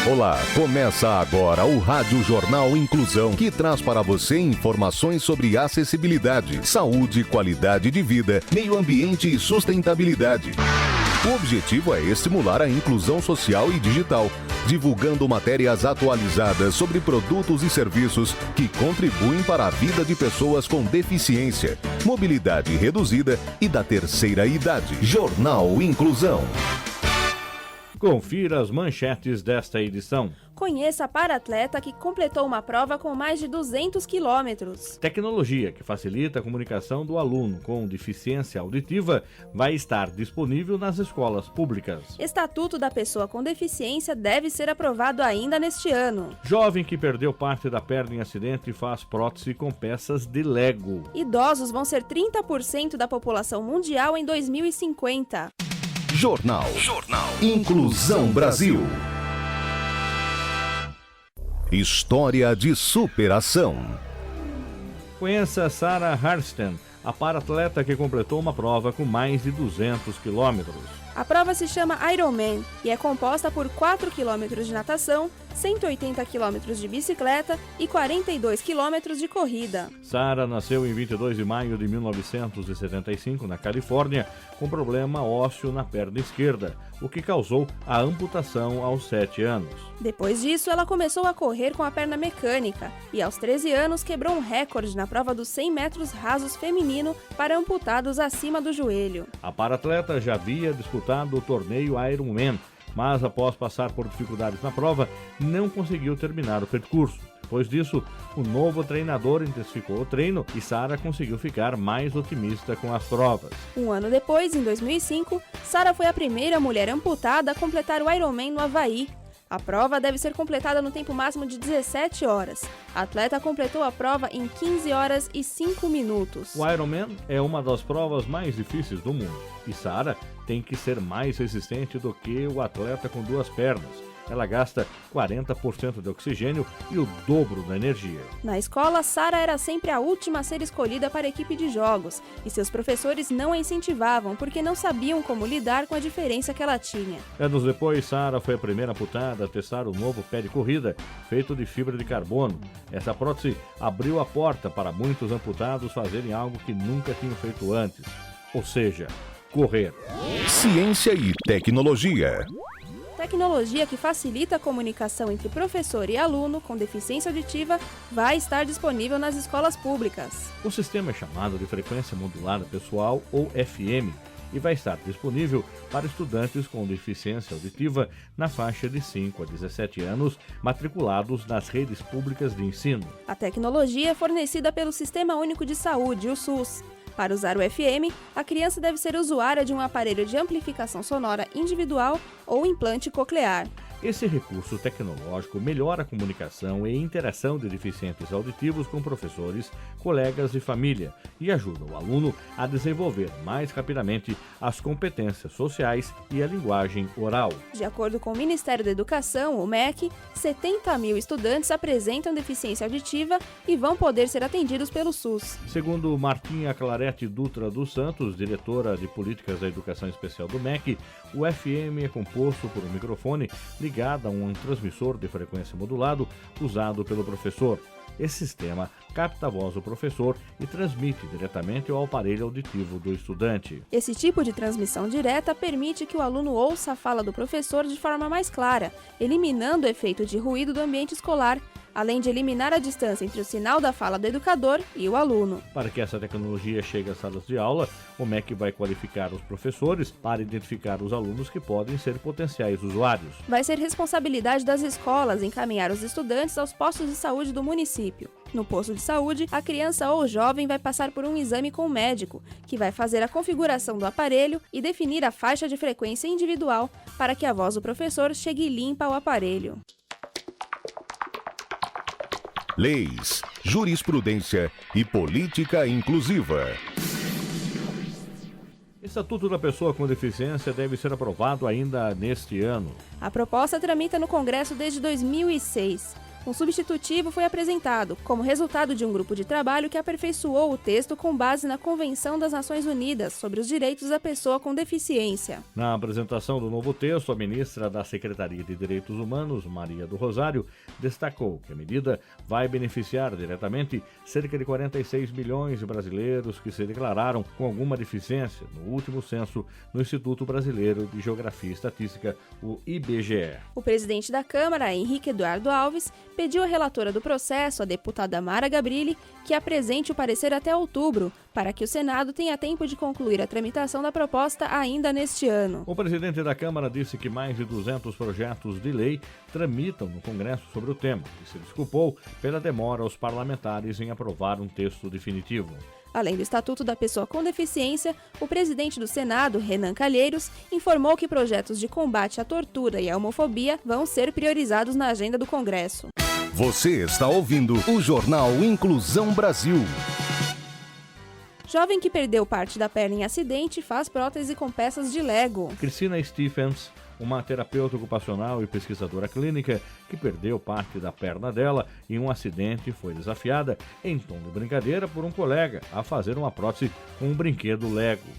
Olá, começa agora o Rádio Jornal Inclusão, que traz para você informações sobre acessibilidade, saúde, qualidade de vida, meio ambiente e sustentabilidade. O objetivo é estimular a inclusão social e digital, divulgando matérias atualizadas sobre produtos e serviços que contribuem para a vida de pessoas com deficiência, mobilidade reduzida e da terceira idade. Jornal Inclusão. Confira as manchetes desta edição. Conheça a para-atleta que completou uma prova com mais de 200 quilômetros. Tecnologia que facilita a comunicação do aluno com deficiência auditiva vai estar disponível nas escolas públicas. Estatuto da pessoa com deficiência deve ser aprovado ainda neste ano. Jovem que perdeu parte da perna em acidente faz prótese com peças de Lego. Idosos vão ser 30% da população mundial em 2050. Jornal Inclusão Brasil. História de superação. Conheça Sarah Harsten, a para-atleta que completou uma prova com mais de 200 quilômetros. A prova se chama Ironman e é composta por 4 quilômetros de natação, 180 quilômetros de bicicleta e 42 quilômetros de corrida. Sarah nasceu em 22 de maio de 1975, na Califórnia, com problema ósseo na perna esquerda, o que causou a amputação aos 7 anos. Depois disso, ela começou a correr com a perna mecânica e, aos 13 anos, quebrou um recorde na prova dos 100 metros rasos feminino para amputados acima do joelho. A para-atleta já havia disputado o torneio Ironman, mas após passar por dificuldades na prova, não conseguiu terminar o percurso. Depois disso, o novo treinador intensificou o treino e Sarah conseguiu ficar mais otimista com as provas. Um ano depois, em 2005, Sarah foi a primeira mulher amputada a completar o Ironman no Havaí. A prova deve ser completada no tempo máximo de 17 horas. A atleta completou a prova em 15 horas e 5 minutos. O Ironman é uma das provas mais difíceis do mundo e Sarah tem que ser mais resistente do que o atleta com 2 pernas. Ela gasta 40% de oxigênio e o dobro da energia. Na escola, Sarah era sempre a última a ser escolhida para a equipe de jogos e seus professores não a incentivavam porque não sabiam como lidar com a diferença que ela tinha. Anos depois, Sarah foi a primeira amputada a testar o novo pé de corrida, feito de fibra de carbono. Essa prótese abriu a porta para muitos amputados fazerem algo que nunca tinham feito antes, ou seja, correr. Ciência e tecnologia. Tecnologia que facilita a comunicação entre professor e aluno com deficiência auditiva vai estar disponível nas escolas públicas. O sistema é chamado de frequência modulada pessoal, ou FM, e vai estar disponível para estudantes com deficiência auditiva na faixa de 5 a 17 anos, matriculados nas redes públicas de ensino. A tecnologia é fornecida pelo Sistema Único de Saúde, o SUS. Para usar o FM, a criança deve ser usuária de um aparelho de amplificação sonora individual ou implante coclear. Esse recurso tecnológico melhora a comunicação e interação de deficientes auditivos com professores, colegas e família e ajuda o aluno a desenvolver mais rapidamente as competências sociais e a linguagem oral. De acordo com o Ministério da Educação, o MEC, 70 mil estudantes apresentam deficiência auditiva e vão poder ser atendidos pelo SUS. Segundo Martinha Clarete Dutra dos Santos, diretora de Políticas da Educação Especial do MEC, o FM é composto por um microfone ligado a um transmissor de frequência modulado usado pelo professor. Esse sistema capta a voz do professor e transmite diretamente ao aparelho auditivo do estudante. Esse tipo de transmissão direta permite que o aluno ouça a fala do professor de forma mais clara, eliminando o efeito de ruído do ambiente escolar, além de eliminar a distância entre o sinal da fala do educador e o aluno. Para que essa tecnologia chegue às salas de aula, o MEC vai qualificar os professores para identificar os alunos que podem ser potenciais usuários. Vai ser responsabilidade das escolas encaminhar os estudantes aos postos de saúde do município. No posto de saúde, a criança ou o jovem vai passar por um exame com o médico, que vai fazer a configuração do aparelho e definir a faixa de frequência individual para que a voz do professor chegue limpa ao aparelho. Leis, jurisprudência e política inclusiva. Estatuto da Pessoa com Deficiência deve ser aprovado ainda neste ano. A proposta tramita no Congresso desde 2006. Um substitutivo foi apresentado, como resultado de um grupo de trabalho que aperfeiçoou o texto com base na Convenção das Nações Unidas sobre os Direitos da Pessoa com Deficiência. Na apresentação do novo texto, a ministra da Secretaria de Direitos Humanos, Maria do Rosário, destacou que a medida vai beneficiar diretamente cerca de 46 milhões de brasileiros que se declararam com alguma deficiência no último censo no Instituto Brasileiro de Geografia e Estatística, o IBGE. O presidente da Câmara, Henrique Eduardo Alves, pediu à relatora do processo, a deputada Mara Gabrilli, que apresente o parecer até outubro, para que o Senado tenha tempo de concluir a tramitação da proposta ainda neste ano. O presidente da Câmara disse que mais de 200 projetos de lei tramitam no Congresso sobre o tema e se desculpou pela demora aos parlamentares em aprovar um texto definitivo. Além do Estatuto da Pessoa com Deficiência, o presidente do Senado, Renan Calheiros, informou que projetos de combate à tortura e à homofobia vão ser priorizados na agenda do Congresso. Você está ouvindo o Jornal Inclusão Brasil. Jovem que perdeu parte da perna em acidente faz prótese com peças de Lego. Cristina Stephens, uma terapeuta ocupacional e pesquisadora clínica que perdeu parte da perna dela em um acidente, foi desafiada, em tom de brincadeira, por um colega a fazer uma prótese com um brinquedo Lego.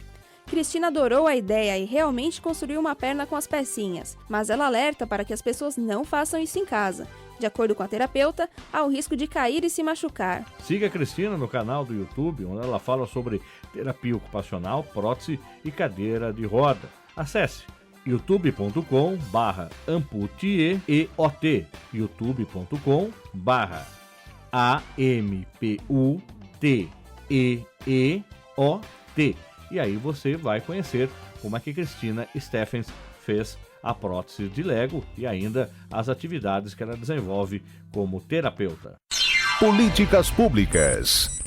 Cristina adorou a ideia e realmente construiu uma perna com as pecinhas, mas ela alerta para que as pessoas não façam isso em casa. De acordo com a terapeuta, há o risco de cair e se machucar. Siga a Cristina no canal do YouTube, onde ela fala sobre terapia ocupacional, prótese e cadeira de roda. Acesse youtube.com/amputieot, youtube.com/AMPUTEEOT. E aí você vai conhecer como é que Cristina Stephens fez a prótese de Lego e ainda as atividades que ela desenvolve como terapeuta. Políticas públicas.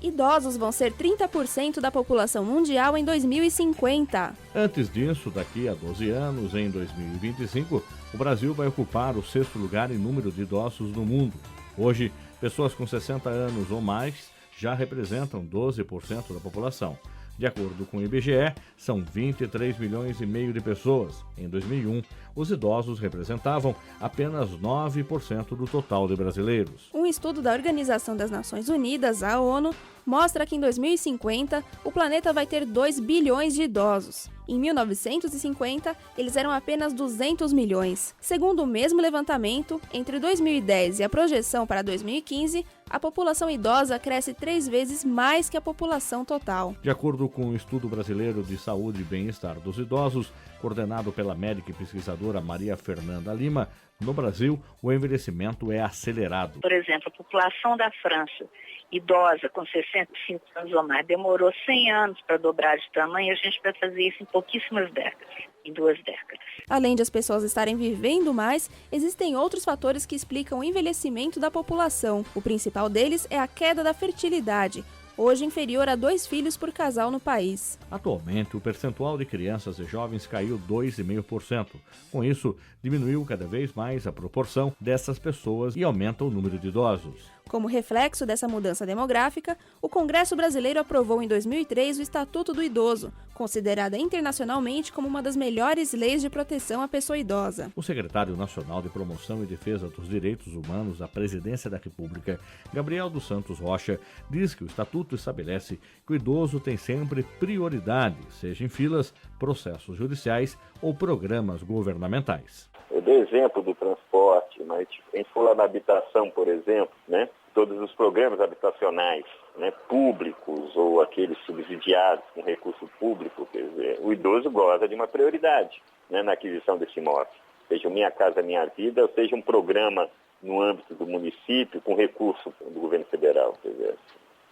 Idosos vão ser 30% da população mundial em 2050. Antes disso, daqui a 12 anos, em 2025, o Brasil vai ocupar o 6º lugar em número de idosos no mundo. Hoje, pessoas com 60 anos ou mais já representam 12% da população. De acordo com o IBGE, são 23 milhões e meio de pessoas. Em 2001, os idosos representavam apenas 9% do total de brasileiros. Um estudo da Organização das Nações Unidas, a ONU, mostra que em 2050 o planeta vai ter 2 bilhões de idosos. Em 1950, eles eram apenas 200 milhões. Segundo o mesmo levantamento, entre 2010 e a projeção para 2015, a população idosa cresce 3 vezes mais que a população total. De acordo com o Estudo Brasileiro de Saúde e Bem-Estar dos Idosos, coordenado pela médica e pesquisadora Maria Fernanda Lima, no Brasil, o envelhecimento é acelerado. Por exemplo, a população da França, idosa, com 65 anos ou mais, demorou 100 anos para dobrar de tamanho, e a gente vai fazer isso em pouquíssimas décadas, em 2 décadas. Além de as pessoas estarem vivendo mais, existem outros fatores que explicam o envelhecimento da população. O principal deles é a queda da fertilidade, hoje inferior a 2 filhos por casal no país. Atualmente, o percentual de crianças e jovens caiu 2,5%. Com isso, diminuiu cada vez mais a proporção dessas pessoas e aumenta o número de idosos. Como reflexo dessa mudança demográfica, o Congresso Brasileiro aprovou em 2003 o Estatuto do Idoso, considerada internacionalmente como uma das melhores leis de proteção à pessoa idosa. O secretário nacional de Promoção e Defesa dos Direitos Humanos da Presidência da República, Gabriel dos Santos Rocha, diz que o Estatuto estabelece que o idoso tem sempre prioridade, seja em filas, processos judiciais ou programas governamentais. Eu dei exemplo do transporte, mas quem for lá na habitação, por exemplo, né, todos os programas habitacionais, né, públicos ou aqueles subsidiados com recurso público, quer dizer, o idoso goza de uma prioridade, né, na aquisição desse imóvel. Seja o Minha Casa Minha Vida, ou seja um programa no âmbito do município com recurso do governo federal. Quer dizer,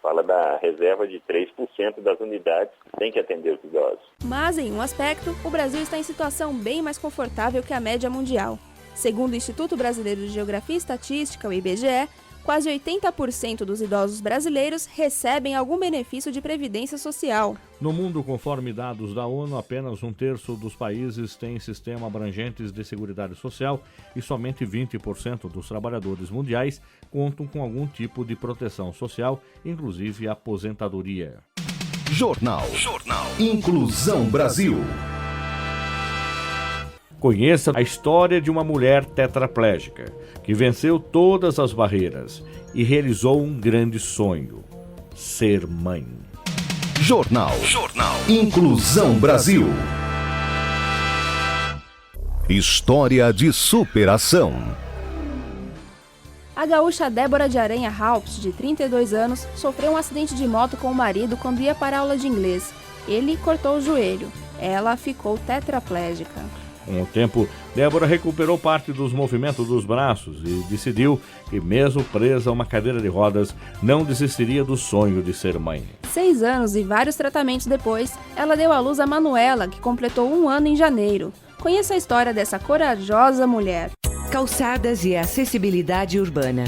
fala da reserva de 3% das unidades que tem que atender os idosos. Mas, em um aspecto, o Brasil está em situação bem mais confortável que a média mundial. Segundo o Instituto Brasileiro de Geografia e Estatística, o IBGE, quase 80% dos idosos brasileiros recebem algum benefício de previdência social. No mundo, conforme dados da ONU, apenas 1/3 dos países têm sistema abrangentes de seguridade social e somente 20% dos trabalhadores mundiais contam com algum tipo de proteção social, inclusive aposentadoria. Jornal Inclusão Brasil. Conheça a história de uma mulher tetraplégica que venceu todas as barreiras e realizou um grande sonho: ser mãe. Jornal Inclusão Brasil. História de superação. A gaúcha Débora de Aranha Halps, de 32 anos, sofreu um acidente de moto com o marido quando ia para a aula de inglês. Ele cortou o joelho. Ela ficou tetraplégica. Com o tempo, Débora recuperou parte dos movimentos dos braços e decidiu que, mesmo presa a uma cadeira de rodas, não desistiria do sonho de ser mãe. 6 anos e vários tratamentos depois, ela deu à luz a Manuela, que completou 1 ano em janeiro. Conheça a história dessa corajosa mulher. Calçadas e acessibilidade urbana.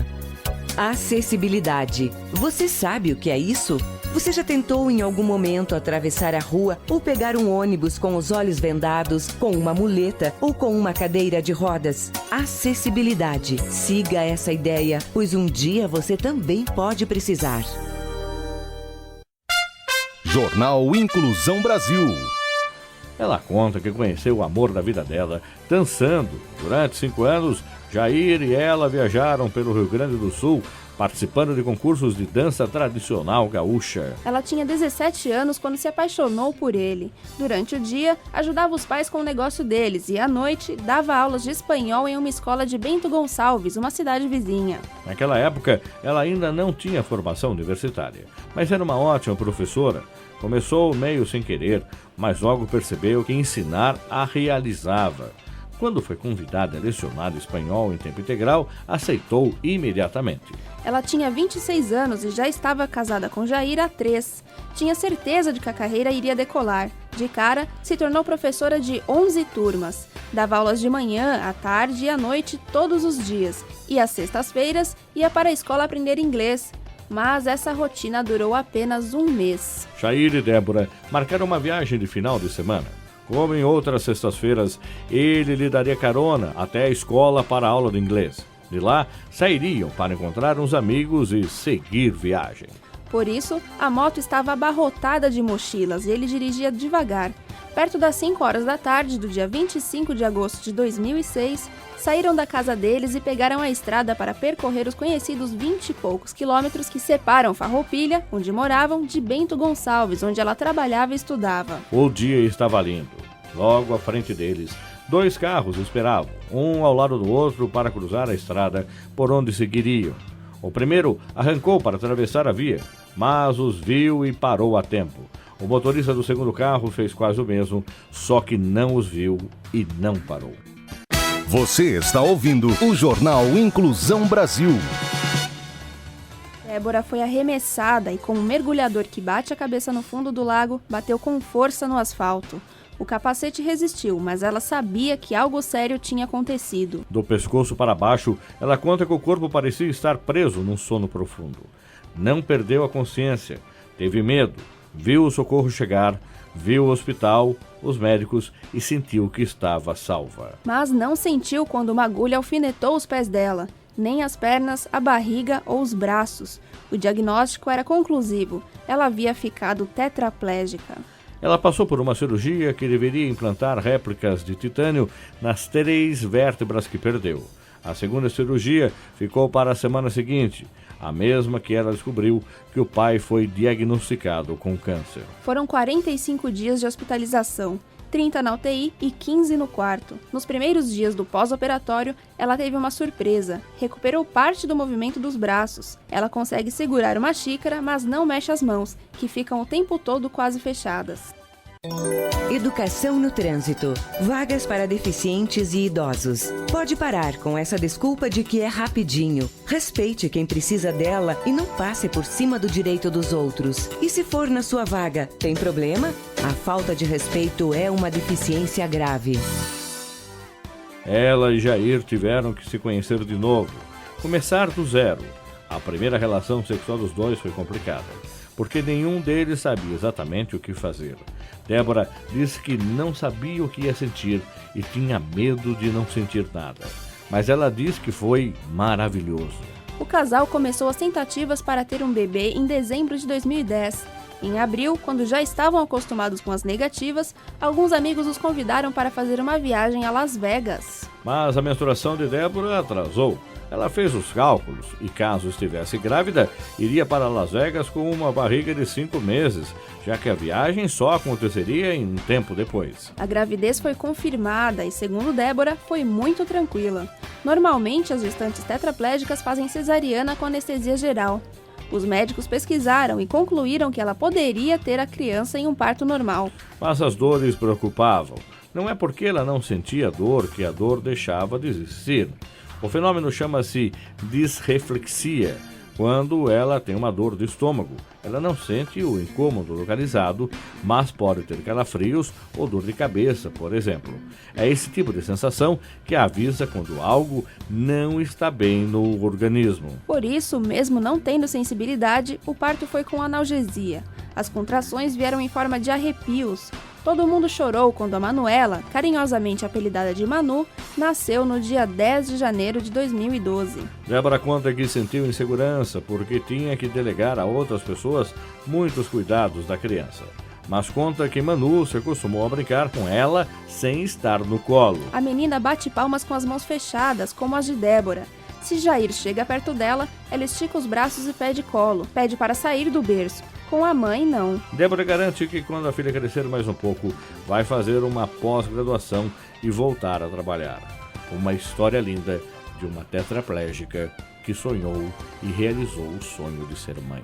Acessibilidade. Você sabe o que é isso? Você já tentou em algum momento atravessar a rua ou pegar um ônibus com os olhos vendados, com uma muleta ou com uma cadeira de rodas? Acessibilidade. Siga essa ideia, pois um dia você também pode precisar. Jornal Inclusão Brasil. Ela conta que conheceu o amor da vida dela dançando. Durante 5 anos, Jair e ela viajaram pelo Rio Grande do Sul, participando de concursos de dança tradicional gaúcha. Ela tinha 17 anos quando se apaixonou por ele. Durante o dia, ajudava os pais com o negócio deles e, à noite, dava aulas de espanhol em uma escola de Bento Gonçalves, uma cidade vizinha. Naquela época, ela ainda não tinha formação universitária, mas era uma ótima professora. Começou meio sem querer, mas logo percebeu que ensinar a realizava. Quando foi convidada a lecionar espanhol em tempo integral, aceitou imediatamente. Ela tinha 26 anos e já estava casada com Jair há 3. Tinha certeza de que a carreira iria decolar. De cara, se tornou professora de 11 turmas. Dava aulas de manhã, à tarde e à noite todos os dias. E às sextas-feiras ia para a escola aprender inglês. Mas essa rotina durou apenas 1 mês. Jair e Débora marcaram uma viagem de final de semana. Como em outras sextas-feiras, ele lhe daria carona até a escola para a aula de inglês. De lá, sairiam para encontrar uns amigos e seguir viagem. Por isso, a moto estava abarrotada de mochilas e ele dirigia devagar. Perto das 5 horas da tarde do dia 25 de agosto de 2006, saíram da casa deles e pegaram a estrada para percorrer os conhecidos 20 e poucos quilômetros que separam Farroupilha, onde moravam, de Bento Gonçalves, onde ela trabalhava e estudava. O dia estava lindo. Logo à frente deles, 2 carros esperavam, um ao lado do outro, para cruzar a estrada por onde seguiriam. O primeiro arrancou para atravessar a via, mas os viu e parou a tempo. O motorista do segundo carro fez quase o mesmo, só que não os viu e não parou. Você está ouvindo o Jornal Inclusão Brasil. Débora foi arremessada e, com um mergulhador que bate a cabeça no fundo do lago, bateu com força no asfalto. O capacete resistiu, mas ela sabia que algo sério tinha acontecido. Do pescoço para baixo, ela conta que o corpo parecia estar preso num sono profundo. Não perdeu a consciência, teve medo, viu o socorro chegar, viu o hospital, os médicos e sentiu que estava salva. Mas não sentiu quando uma agulha alfinetou os pés dela, nem as pernas, a barriga ou os braços. O diagnóstico era conclusivo, ela havia ficado tetraplégica. Ela passou por uma cirurgia que deveria implantar réplicas de titânio nas 3 vértebras que perdeu. A segunda cirurgia ficou para a semana seguinte, a mesma que ela descobriu que o pai foi diagnosticado com câncer. Foram 45 dias de hospitalização, 30 na UTI e 15 no quarto. Nos primeiros dias do pós-operatório, ela teve uma surpresa. Recuperou parte do movimento dos braços. Ela consegue segurar uma xícara, mas não mexe as mãos, que ficam o tempo todo quase fechadas. Educação no trânsito. Vagas para deficientes e idosos. Pode parar com essa desculpa de que é rapidinho. Respeite quem precisa dela e não passe por cima do direito dos outros. E se for na sua vaga, tem problema? A falta de respeito é uma deficiência grave. Ela e Jair tiveram que se conhecer de novo, começar do zero. A primeira relação sexual dos dois foi complicada, porque nenhum deles sabia exatamente o que fazer. Débora disse que não sabia o que ia sentir e tinha medo de não sentir nada. Mas ela disse que foi maravilhoso. O casal começou as tentativas para ter um bebê em dezembro de 2010. Em abril, quando já estavam acostumados com as negativas, alguns amigos os convidaram para fazer uma viagem a Las Vegas. Mas a menstruação de Débora atrasou. Ela fez os cálculos e, caso estivesse grávida, iria para Las Vegas com uma barriga de 5 meses, já que a viagem só aconteceria em um tempo depois. A gravidez foi confirmada e, segundo Débora, foi muito tranquila. Normalmente, as gestantes tetraplégicas fazem cesariana com anestesia geral. Os médicos pesquisaram e concluíram que ela poderia ter a criança em um parto normal. Mas as dores preocupavam. Não é porque ela não sentia dor que a dor deixava de existir. O fenômeno chama-se disreflexia, quando ela tem uma dor de estômago. Ela não sente o incômodo localizado, mas pode ter calafrios ou dor de cabeça, por exemplo. É esse tipo de sensação que avisa quando algo não está bem no organismo. Por isso, mesmo não tendo sensibilidade, o parto foi com analgesia. As contrações vieram em forma de arrepios. Todo mundo chorou quando a Manuela, carinhosamente apelidada de Manu, nasceu no dia 10 de janeiro de 2012. Débora conta que sentiu insegurança porque tinha que delegar a outras pessoas muitos cuidados da criança. Mas conta que Manu se acostumou a brincar com ela sem estar no colo. A menina bate palmas com as mãos fechadas, como as de Débora. Se Jair chega perto dela, ela estica os braços e pede colo, pede para sair do berço. Com a mãe, não. Débora garante que quando a filha crescer mais um pouco, vai fazer uma pós-graduação e voltar a trabalhar. Uma história linda de uma tetraplégica que sonhou e realizou o sonho de ser mãe.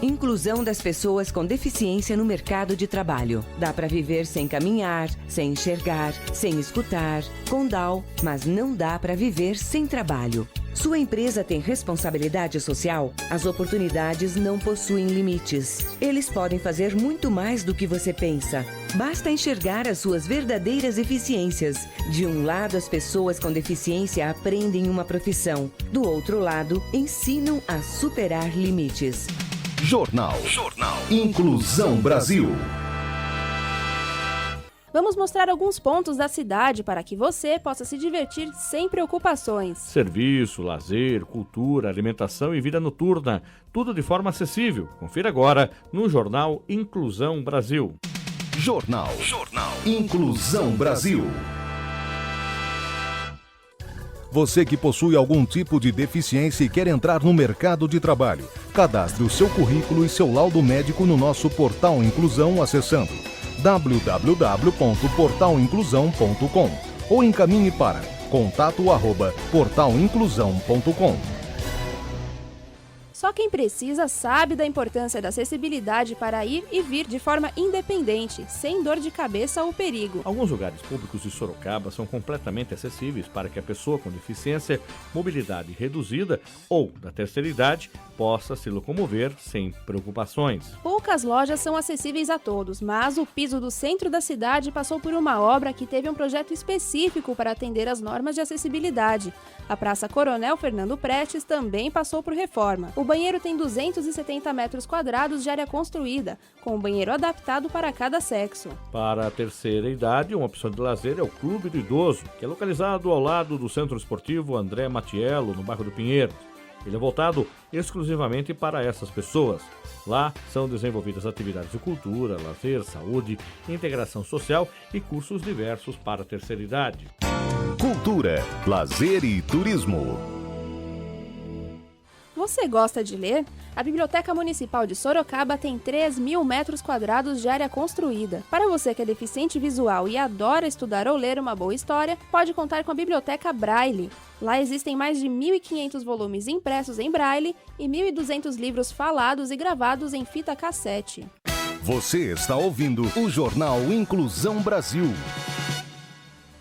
Inclusão das pessoas com deficiência no mercado de trabalho. Dá para viver sem caminhar, sem enxergar, sem escutar, com DAO, mas não dá para viver sem trabalho. Sua empresa tem responsabilidade social? As oportunidades não possuem limites. Eles podem fazer muito mais do que você pensa. Basta enxergar as suas verdadeiras eficiências. De um lado, as pessoas com deficiência aprendem uma profissão. Do outro lado, ensinam a superar limites. Jornal Inclusão Brasil. Vamos mostrar alguns pontos da cidade para que você possa se divertir sem preocupações. Serviço, lazer, cultura, alimentação e vida noturna, tudo de forma acessível. Confira agora no Jornal Inclusão Brasil. Jornal Inclusão Brasil. Você que possui algum tipo de deficiência e quer entrar no mercado de trabalho, cadastre o seu currículo e seu laudo médico no nosso portal Inclusão acessando www.portalinclusão.com ou encaminhe para contato@portalinclusão.com. Só quem precisa sabe da importância da acessibilidade para ir e vir de forma independente, sem dor de cabeça ou perigo. Alguns lugares públicos de Sorocaba são completamente acessíveis para que a pessoa com deficiência, mobilidade reduzida ou da terceira idade possa se locomover sem preocupações. Poucas lojas são acessíveis a todos, mas o piso do centro da cidade passou por uma obra que teve um projeto específico para atender às normas de acessibilidade. A Praça Coronel Fernando Prestes também passou por reforma. O banheiro tem 270 metros quadrados de área construída, com um banheiro adaptado para cada sexo. Para a terceira idade, uma opção de lazer é o Clube do Idoso, que é localizado ao lado do Centro Esportivo André Matiello, no bairro do Pinheiro. Ele é voltado exclusivamente para essas pessoas. Lá são desenvolvidas atividades de cultura, lazer, saúde, integração social e cursos diversos para a terceira idade. Cultura, lazer e turismo. Você gosta de ler? A Biblioteca Municipal de Sorocaba tem 3.000 metros quadrados de área construída. Para você que é deficiente visual e adora estudar ou ler uma boa história, pode contar com a Biblioteca Braille. Lá existem mais de 1.500 volumes impressos em Braille e 1.200 livros falados e gravados em fita cassete. Você está ouvindo o Jornal Inclusão Brasil.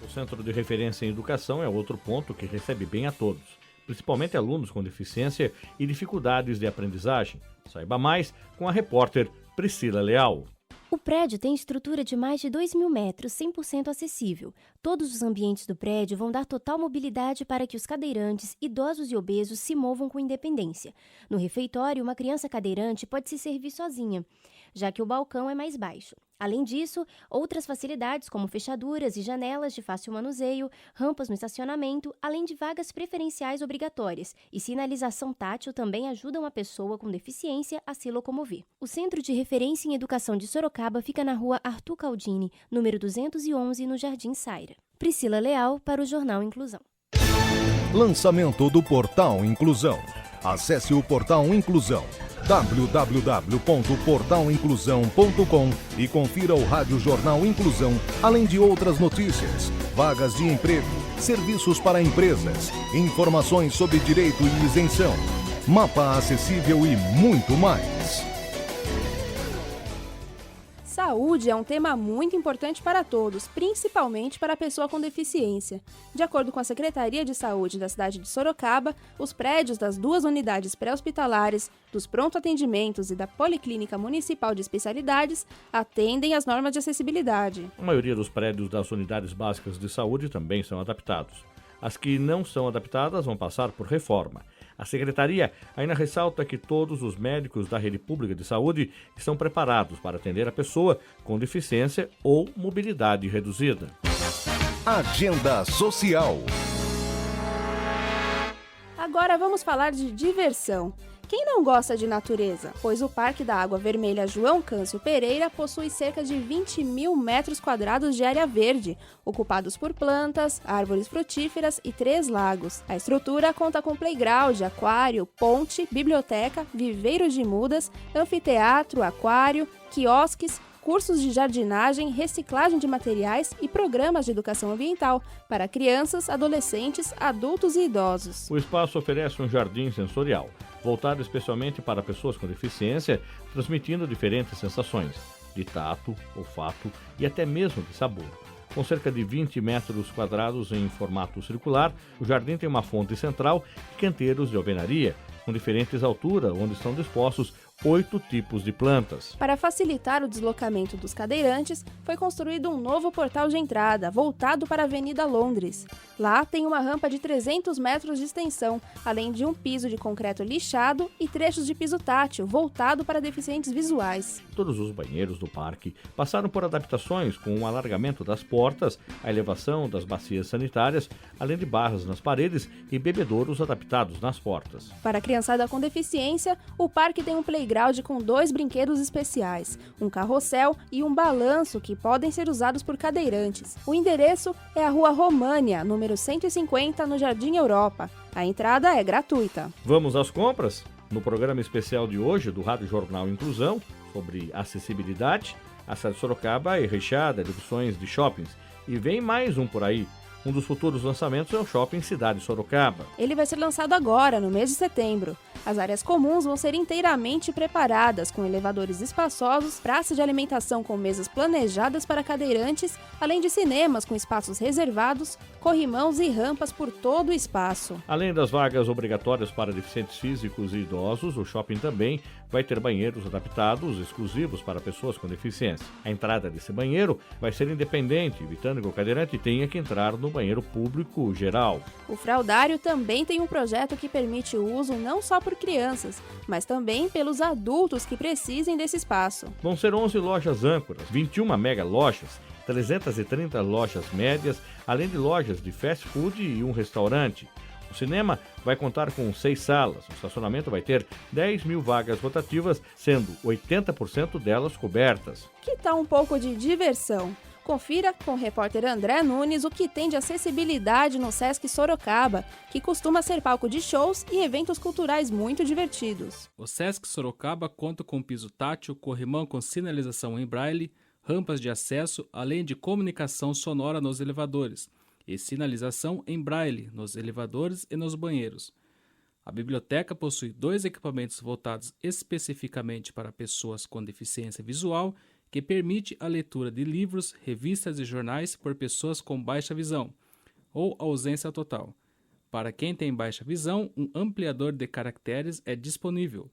O Centro de Referência em Educação é outro ponto que recebe bem a todos, principalmente alunos com deficiência e dificuldades de aprendizagem. Saiba mais com a repórter Priscila Leal. O prédio tem estrutura de mais de 2.000 metros, 100% acessível. Todos os ambientes do prédio vão dar total mobilidade para que os cadeirantes, idosos e obesos se movam com independência. No refeitório, uma criança cadeirante pode se servir sozinha, já que o balcão é mais baixo. Além disso, outras facilidades como fechaduras e janelas de fácil manuseio, rampas no estacionamento, além de vagas preferenciais obrigatórias e sinalização tátil também ajudam a pessoa com deficiência a se locomover. O Centro de Referência em Educação de Sorocaba fica na rua Arthur Caldini, número 211, no Jardim Saira. Priscila Leal para o Jornal Inclusão. Lançamento do Portal Inclusão. Acesse o Portal Inclusão www.portalinclusão.com e confira o Rádio Jornal Inclusão, além de outras notícias, vagas de emprego, serviços para empresas, informações sobre direito e isenção, mapa acessível e muito mais. Saúde é um tema muito importante para todos, principalmente para a pessoa com deficiência. De acordo com a Secretaria de Saúde da cidade de Sorocaba, os prédios das 2 unidades pré-hospitalares, dos pronto-atendimentos e da Policlínica Municipal de Especialidades atendem às normas de acessibilidade. A maioria dos prédios das unidades básicas de saúde também são adaptados. As que não são adaptadas vão passar por reforma. A Secretaria ainda ressalta que todos os médicos da rede pública de saúde estão preparados para atender a pessoa com deficiência ou mobilidade reduzida. Agenda Social. Agora vamos falar de diversão. Quem não gosta de natureza? Pois o Parque da Água Vermelha João Câncio Pereira possui cerca de 20 mil metros quadrados de área verde, ocupados por plantas, árvores frutíferas e 3 lagos. A estrutura conta com playground, aquário, ponte, biblioteca, viveiro de mudas, anfiteatro, aquário, quiosques, cursos de jardinagem, reciclagem de materiais e programas de educação ambiental para crianças, adolescentes, adultos e idosos. O espaço oferece um jardim sensorial, voltado especialmente para pessoas com deficiência, transmitindo diferentes sensações de tato, olfato e até mesmo de sabor. Com cerca de 20 metros quadrados em formato circular, o jardim tem uma fonte central e canteiros de alvenaria, com diferentes alturas, onde estão dispostos 8 tipos de plantas. Para facilitar o deslocamento dos cadeirantes, foi construído um novo portal de entrada, voltado para a Avenida Londres. Lá tem uma rampa de 300 metros de extensão, além de um piso de concreto lixado e trechos de piso tátil, voltado para deficientes visuais. Todos os banheiros do parque passaram por adaptações com o alargamento das portas, a elevação das bacias sanitárias, além de barras nas paredes e bebedouros adaptados nas portas. Para a criançada com deficiência, o parque tem um playground com 2 brinquedos especiais, um carrossel e um balanço que podem ser usados por cadeirantes. O endereço é a Rua România, número 150, no Jardim Europa. A entrada é gratuita. Vamos às compras? No programa especial de hoje do Rádio Jornal Inclusão, sobre acessibilidade, a cidade de Sorocaba é recheada de opções de shoppings. E vem mais um por aí. Um dos futuros lançamentos é o Shopping Cidade Sorocaba. Ele vai ser lançado agora, no mês de setembro. As áreas comuns vão ser inteiramente preparadas, com elevadores espaçosos, praças de alimentação com mesas planejadas para cadeirantes, além de cinemas com espaços reservados, corrimãos e rampas por todo o espaço. Além das vagas obrigatórias para deficientes físicos e idosos, o shopping também vai ter banheiros adaptados, exclusivos para pessoas com deficiência. A entrada desse banheiro vai ser independente, evitando que o cadeirante tenha que entrar no banheiro público geral. O fraudário também tem um projeto que permite o uso não só por crianças, mas também pelos adultos que precisem desse espaço. Vão ser 11 lojas âncoras, 21 mega lojas, 330 lojas médias, além de lojas de fast food e um restaurante. O cinema vai contar com 6 salas. O estacionamento vai ter 10 mil vagas rotativas, sendo 80% delas cobertas. Que tal um pouco de diversão? Confira com o repórter André Nunes o que tem de acessibilidade no Sesc Sorocaba, que costuma ser palco de shows e eventos culturais muito divertidos. O Sesc Sorocaba conta com piso tátil, corrimão com sinalização em braille, rampas de acesso, além de comunicação sonora nos elevadores e sinalização em braille nos elevadores e nos banheiros. A biblioteca possui 2 equipamentos voltados especificamente para pessoas com deficiência visual, que permite a leitura de livros, revistas e jornais por pessoas com baixa visão ou ausência total. Para quem tem baixa visão, um ampliador de caracteres é disponível.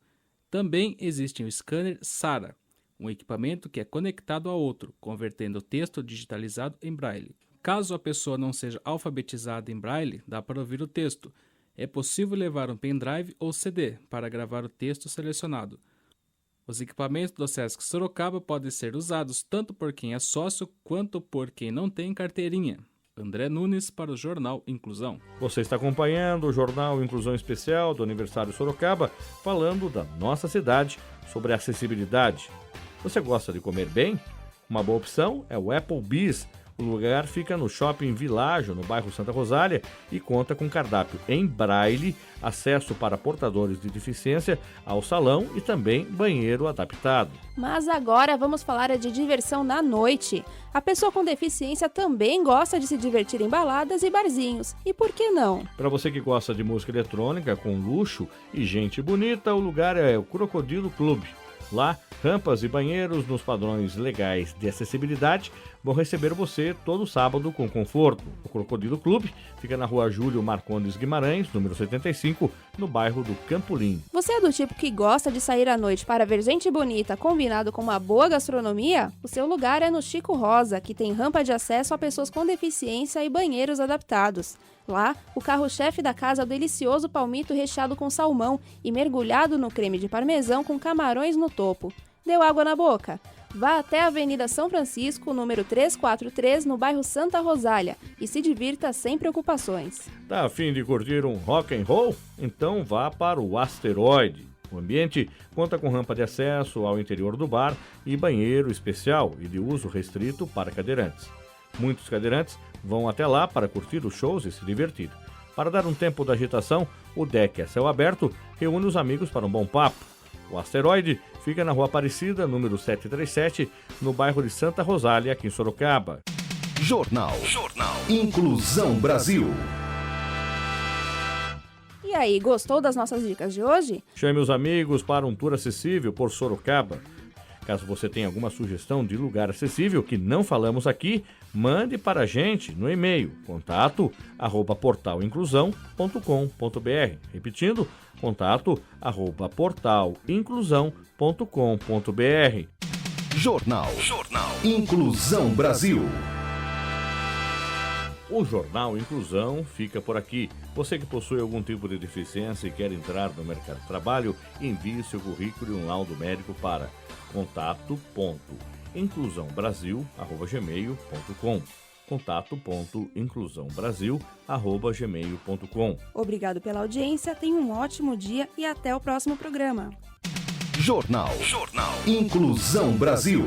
Também existe um scanner SARA, um equipamento que é conectado a outro, convertendo o texto digitalizado em braille. Caso a pessoa não seja alfabetizada em braille, dá para ouvir o texto. É possível levar um pendrive ou CD para gravar o texto selecionado. Os equipamentos do Sesc Sorocaba podem ser usados tanto por quem é sócio quanto por quem não tem carteirinha. André Nunes para o Jornal Inclusão. Você está acompanhando o Jornal Inclusão Especial do Aniversário Sorocaba, falando da nossa cidade sobre acessibilidade. Você gosta de comer bem? Uma boa opção é o Applebee's. O lugar fica no Shopping Világio, no bairro Santa Rosália, e conta com cardápio em braille, acesso para portadores de deficiência ao salão e também banheiro adaptado. Mas agora vamos falar de diversão na noite. A pessoa com deficiência também gosta de se divertir em baladas e barzinhos. E por que não? Para você que gosta de música eletrônica com luxo e gente bonita, o lugar é o Crocodilo Club. Lá, rampas e banheiros nos padrões legais de acessibilidade vão receber você todo sábado com conforto. O Crocodilo Clube fica na rua Júlio Marcondes Guimarães, número 75, no bairro do Campolim. Você é do tipo que gosta de sair à noite para ver gente bonita combinado com uma boa gastronomia? O seu lugar é no Chico Rosa, que tem rampa de acesso a pessoas com deficiência e banheiros adaptados. Lá, o carro-chefe da casa é o delicioso palmito recheado com salmão e mergulhado no creme de parmesão com camarões no topo. Deu água na boca? Vá até a Avenida São Francisco, número 343, no bairro Santa Rosália, e se divirta sem preocupações. Tá a fim de curtir um rock and roll? Então vá para o Asteroide. O ambiente conta com rampa de acesso ao interior do bar e banheiro especial e de uso restrito para cadeirantes. Muitos cadeirantes vão até lá para curtir os shows e se divertir. Para dar um tempo da agitação, o deck a céu aberto reúne os amigos para um bom papo. O Asteroide fica na Rua Aparecida, número 737, no bairro de Santa Rosália, aqui em Sorocaba. Jornal Inclusão Brasil. E aí, gostou das nossas dicas de hoje? Chame os amigos para um tour acessível por Sorocaba. Caso você tenha alguma sugestão de lugar acessível que não falamos aqui, mande para a gente no e-mail contato@portalinclusão.com.br. Repetindo, contato@portalinclusão.com.br. Jornal Inclusão Brasil. O Jornal Inclusão fica por aqui. Você que possui algum tipo de deficiência e quer entrar no mercado de trabalho, envie seu currículo e um laudo médico para contato.inclusãobrasil@gmail.com. contato.inclusãobrasil@gmail.com. Obrigado pela audiência, tenha um ótimo dia e até o próximo programa. Jornal Inclusão Brasil.